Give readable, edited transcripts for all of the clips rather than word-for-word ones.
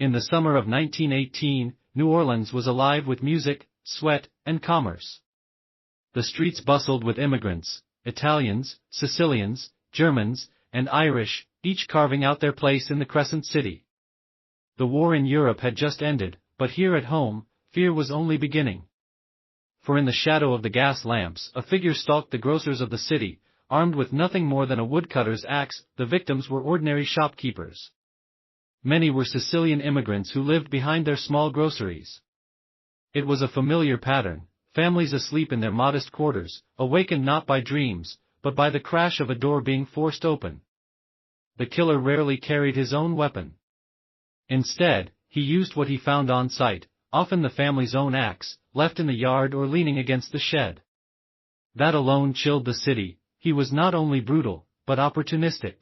In the summer of 1918, New Orleans was alive with music, sweat, and commerce. The streets bustled with immigrants, Italians, Sicilians, Germans, and Irish, each carving out their place in the Crescent City. The war in Europe had just ended, but here at home, fear was only beginning. For in the shadow of the gas lamps, a figure stalked the grocers of the city, armed with nothing more than a woodcutter's axe. The victims were ordinary shopkeepers. Many were Sicilian immigrants who lived behind their small groceries. It was a familiar pattern, families asleep in their modest quarters, awakened not by dreams, but by the crash of a door being forced open. The killer rarely carried his own weapon. Instead, he used what he found on site, often the family's own axe, left in the yard or leaning against the shed. That alone chilled the city. He was not only brutal, but opportunistic.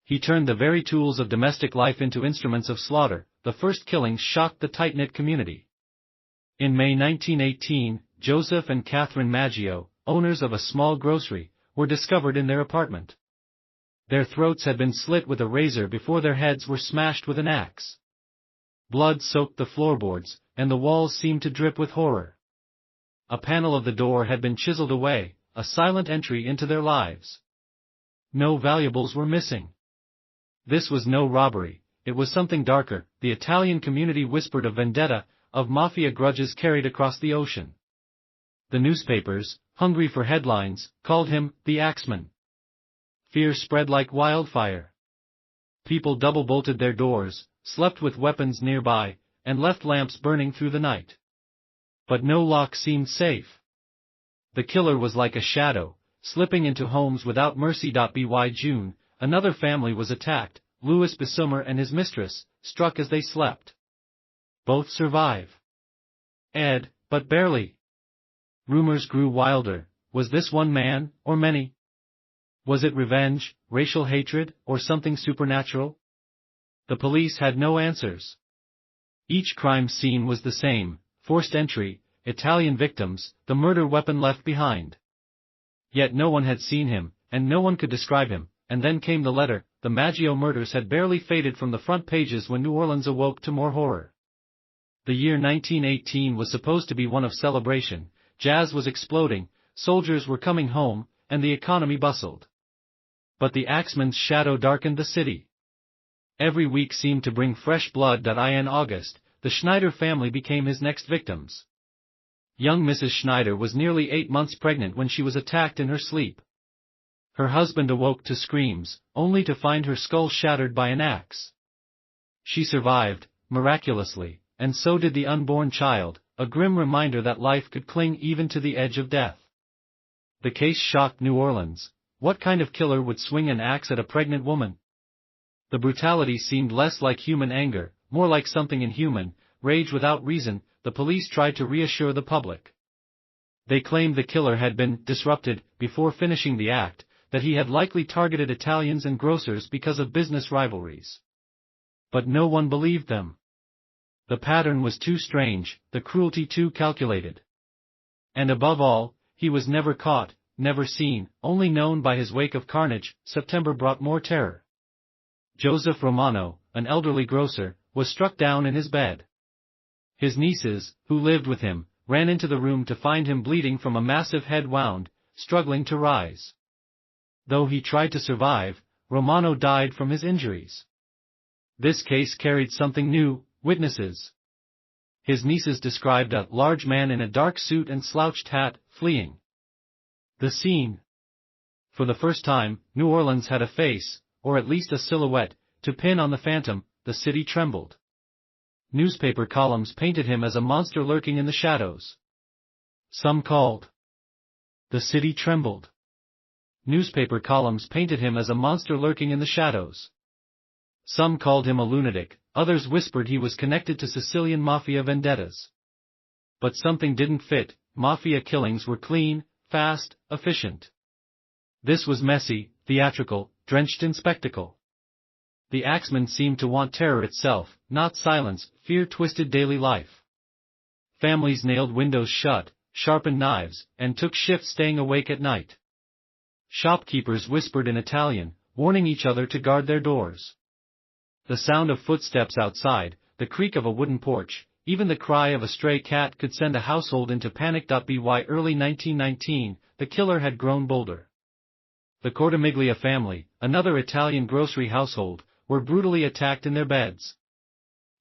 He turned the very tools of domestic life into instruments of slaughter. The first killings shocked the tight-knit community. In May 1918, Joseph and Catherine Maggio, owners of a small grocery, were discovered in their apartment. Their throats had been slit with a razor before their heads were smashed with an axe. Blood soaked the floorboards, and the walls seemed to drip with horror. A panel of the door had been chiseled away, a silent entry into their lives. No valuables were missing. This was no robbery, it was something darker. The Italian community whispered of vendetta, of Mafia grudges carried across the ocean. The newspapers, hungry for headlines, called him the Axeman. Fear spread like wildfire. People double-bolted their doors, slept with weapons nearby, and left lamps burning through the night. But no lock seemed safe. The killer was like a shadow, slipping into homes without mercy. By June, another family was attacked. Louis Bessumer and his mistress, struck as they slept. Both survive. But barely. Rumors grew wilder. Was this one man, or many? Was it revenge, racial hatred, or something supernatural? The police had no answers. Each crime scene was the same: forced entry, Italian victims, the murder weapon left behind. Yet no one had seen him, and no one could describe him. And then came the letter. The Maggio murders had barely faded from the front pages when New Orleans awoke to more horror. The year 1918 was supposed to be one of celebration. Jazz was exploding, soldiers were coming home, and the economy bustled. But the Axeman's shadow darkened the city. Every week seemed to bring fresh blood. In August, the Schneider family became his next victims. Young Mrs. Schneider was nearly 8 months pregnant when she was attacked in her sleep. Her husband awoke to screams, only to find her skull shattered by an axe. She survived, miraculously, and so did the unborn child, a grim reminder that life could cling even to the edge of death. The case shocked New Orleans. What kind of killer would swing an axe at a pregnant woman? The brutality seemed less like human anger, more like something inhuman, rage without reason. The police tried to reassure the public. They claimed the killer had been disrupted before finishing the act, that he had likely targeted Italians and grocers because of business rivalries. But no one believed them. The pattern was too strange, the cruelty too calculated. And above all, he was never caught, never seen, only known by his wake of carnage. September brought more terror. Joseph Romano, an elderly grocer, was struck down in his bed. His nieces, who lived with him, ran into the room to find him bleeding from a massive head wound, struggling to rise. Though he tried to survive, Romano died from his injuries. This case carried something new: witnesses. His nieces described a large man in a dark suit and slouched hat, fleeing the scene. For the first time, New Orleans had a face, or at least a silhouette, to pin on the phantom. The city trembled. Newspaper columns painted him as a monster lurking in the shadows. Some called. The city trembled. Newspaper columns painted him as a monster lurking in the shadows. Some called him a lunatic, others whispered he was connected to Sicilian Mafia vendettas. But something didn't fit. Mafia killings were clean, fast, efficient. This was messy, theatrical, drenched in spectacle. The Axeman seemed to want terror itself, not silence. Fear twisted daily life. Families nailed windows shut, sharpened knives, and took shifts staying awake at night. Shopkeepers whispered in Italian, warning each other to guard their doors. The sound of footsteps outside, the creak of a wooden porch, even the cry of a stray cat could send a household into panic. By early 1919, the killer had grown bolder. The Cortimiglia family, another Italian grocery household, were brutally attacked in their beds.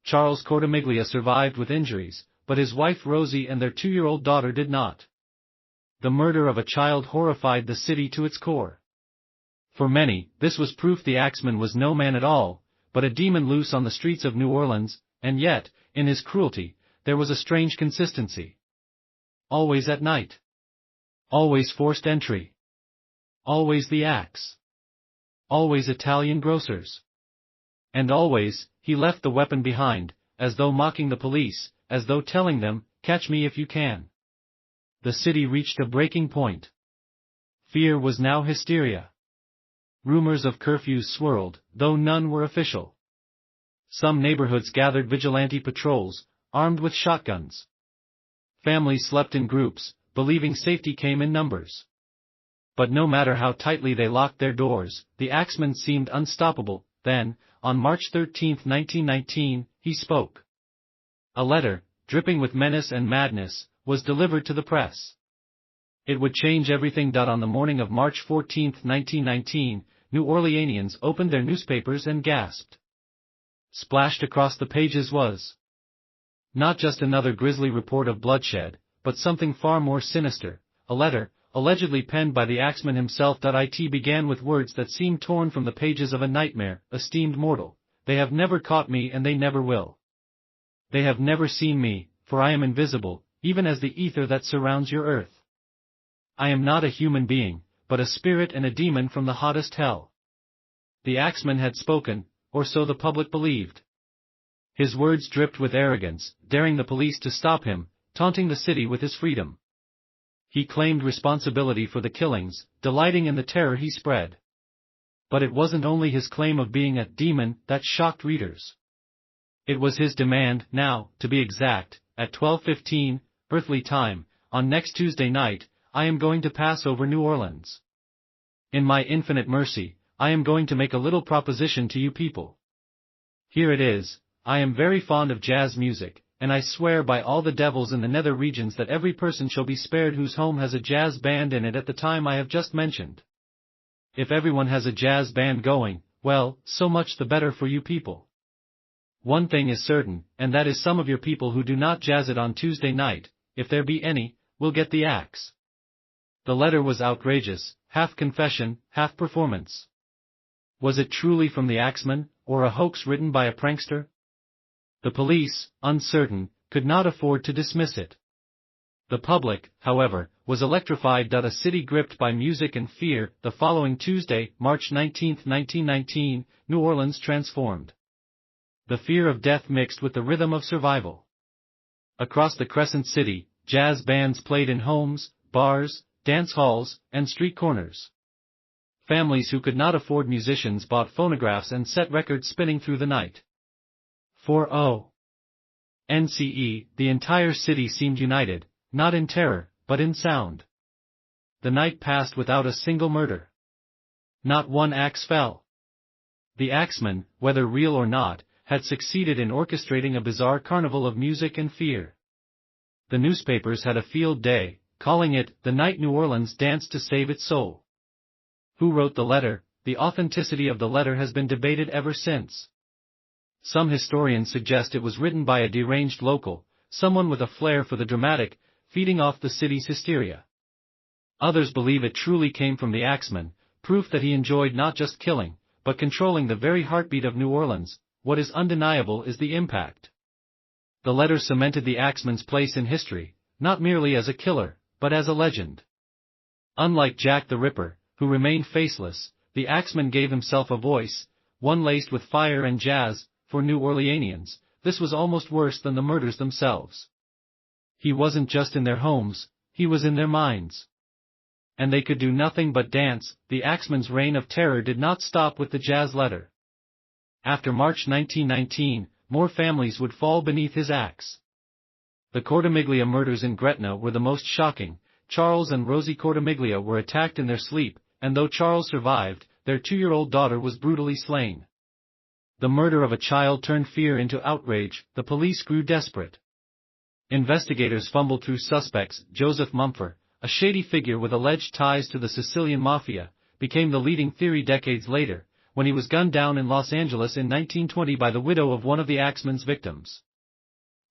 Charles Cortimiglia survived with injuries, but his wife Rosie and their 2-year-old daughter did not. The murder of a child horrified the city to its core. For many, this was proof the Axeman was no man at all, but a demon loose on the streets of New Orleans, and yet, in his cruelty, there was a strange consistency. Always at night. Always forced entry. Always the axe. Always Italian grocers. And always, he left the weapon behind, as though mocking the police, as though telling them, "Catch me if you can." The city reached a breaking point. Fear was now hysteria. Rumors of curfews swirled, though none were official. Some neighborhoods gathered vigilante patrols, armed with shotguns. Families slept in groups, believing safety came in numbers. But no matter how tightly they locked their doors, the Axeman seemed unstoppable. Then, on March 13, 1919, he spoke. A letter, dripping with menace and madness, was delivered to the press. It would change everything. On the morning of March 14, 1919, New Orleanians opened their newspapers and gasped. Splashed across the pages was not just another grisly report of bloodshed, but something far more sinister, a letter, allegedly penned by the Axeman himself. It began with words that seemed torn from the pages of a nightmare. Esteemed mortal, they have never caught me and they never will. They have never seen me, for I am invisible, even as the ether that surrounds your earth. I am not a human being, but a spirit and a demon from the hottest hell. The Axeman had spoken, or so the public believed. His words dripped with arrogance, daring the police to stop him, taunting the city with his freedom. He claimed responsibility for the killings, delighting in the terror he spread. But it wasn't only his claim of being a demon that shocked readers. It was his demand, now, to be exact, at 12:15, earthly time, on next Tuesday night, I am going to pass over New Orleans. In my infinite mercy, I am going to make a little proposition to you people. Here it is. I am very fond of jazz music, and I swear by all the devils in the nether regions that every person shall be spared whose home has a jazz band in it at the time I have just mentioned. If everyone has a jazz band going, well, so much the better for you people. One thing is certain, and that is some of your people who do not jazz it on Tuesday night, if there be any, will get the axe. The letter was outrageous, half confession, half performance. Was it truly from the Axeman, or a hoax written by a prankster? The police, uncertain, could not afford to dismiss it. The public, however, was electrified. A city gripped by music and fear. The following Tuesday, March 19, 1919, New Orleans transformed. The fear of death mixed with the rhythm of survival. Across the Crescent City, jazz bands played in homes, bars, dance halls, and street corners. Families who could not afford musicians bought phonographs and set records spinning through the night. For NCE, the entire city seemed united, not in terror, but in sound. The night passed without a single murder. Not one axe fell. The Axeman, whether real or not, had succeeded in orchestrating a bizarre carnival of music and fear. The newspapers had a field day, calling it "The Night New Orleans Danced to Save Its Soul." Who wrote the letter? The authenticity of the letter has been debated ever since. Some historians suggest it was written by a deranged local, someone with a flair for the dramatic, feeding off the city's hysteria. Others believe it truly came from the Axeman, proof that he enjoyed not just killing, but controlling the very heartbeat of New Orleans. What is undeniable is the impact. The letter cemented the Axeman's place in history, not merely as a killer, but as a legend. Unlike Jack the Ripper, who remained faceless, the Axeman gave himself a voice, one laced with fire and jazz. For New Orleanians, this was almost worse than the murders themselves. He wasn't just in their homes, he was in their minds. And they could do nothing but dance. The Axeman's reign of terror did not stop with the jazz letter. After March 1919, more families would fall beneath his axe. The Cortimiglia murders in Gretna were the most shocking. Charles and Rosie Cortimiglia were attacked in their sleep, and though Charles survived, their 2-year-old daughter was brutally slain. The murder of a child turned fear into outrage, the police grew desperate. Investigators fumbled through suspects. Joseph Mumfre, a shady figure with alleged ties to the Sicilian Mafia, became the leading theory decades later, when he was gunned down in Los Angeles in 1920 by the widow of one of the Axeman's victims.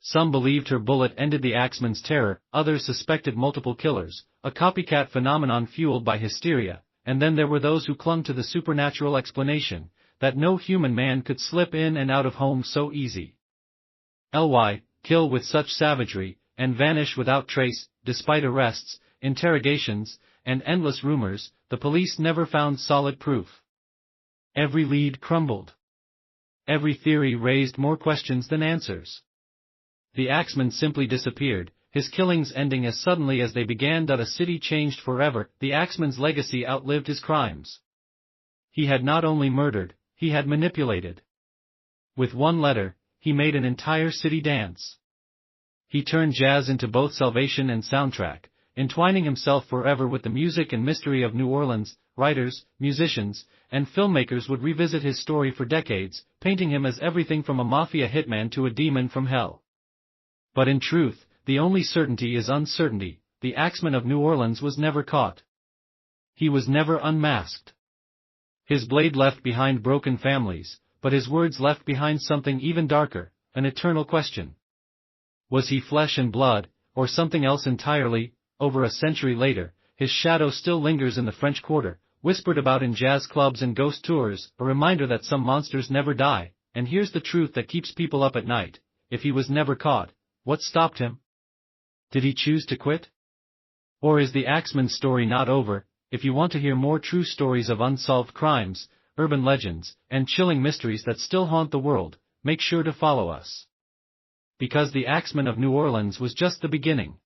Some believed her bullet ended the Axeman's terror, others suspected multiple killers, a copycat phenomenon fueled by hysteria, and then there were those who clung to the supernatural explanation, that no human man could slip in and out of homes so easy. Kill with such savagery, and vanish without trace. Despite arrests, interrogations, and endless rumors, the police never found solid proof. Every lead crumbled. Every theory raised more questions than answers. The Axeman simply disappeared, his killings ending as suddenly as they began. A city changed forever. The Axeman's legacy outlived his crimes. He had not only murdered, he had manipulated. With one letter, he made an entire city dance. He turned jazz into both salvation and soundtrack, entwining himself forever with the music and mystery of New Orleans. Writers, musicians, and filmmakers would revisit his story for decades, painting him as everything from a mafia hitman to a demon from hell. But in truth, the only certainty is uncertainty. The Axeman of New Orleans was never caught. He was never unmasked. His blade left behind broken families, but his words left behind something even darker, an eternal question. Was he flesh and blood, or something else entirely? Over a century later, his shadow still lingers in the French Quarter, whispered about in jazz clubs and ghost tours, a reminder that some monsters never die. And here's the truth that keeps people up at night: if he was never caught, what stopped him? Did he choose to quit? Or is the Axeman's story not over? If you want to hear more true stories of unsolved crimes, urban legends, and chilling mysteries that still haunt the world, make sure to follow us. Because the Axeman of New Orleans was just the beginning.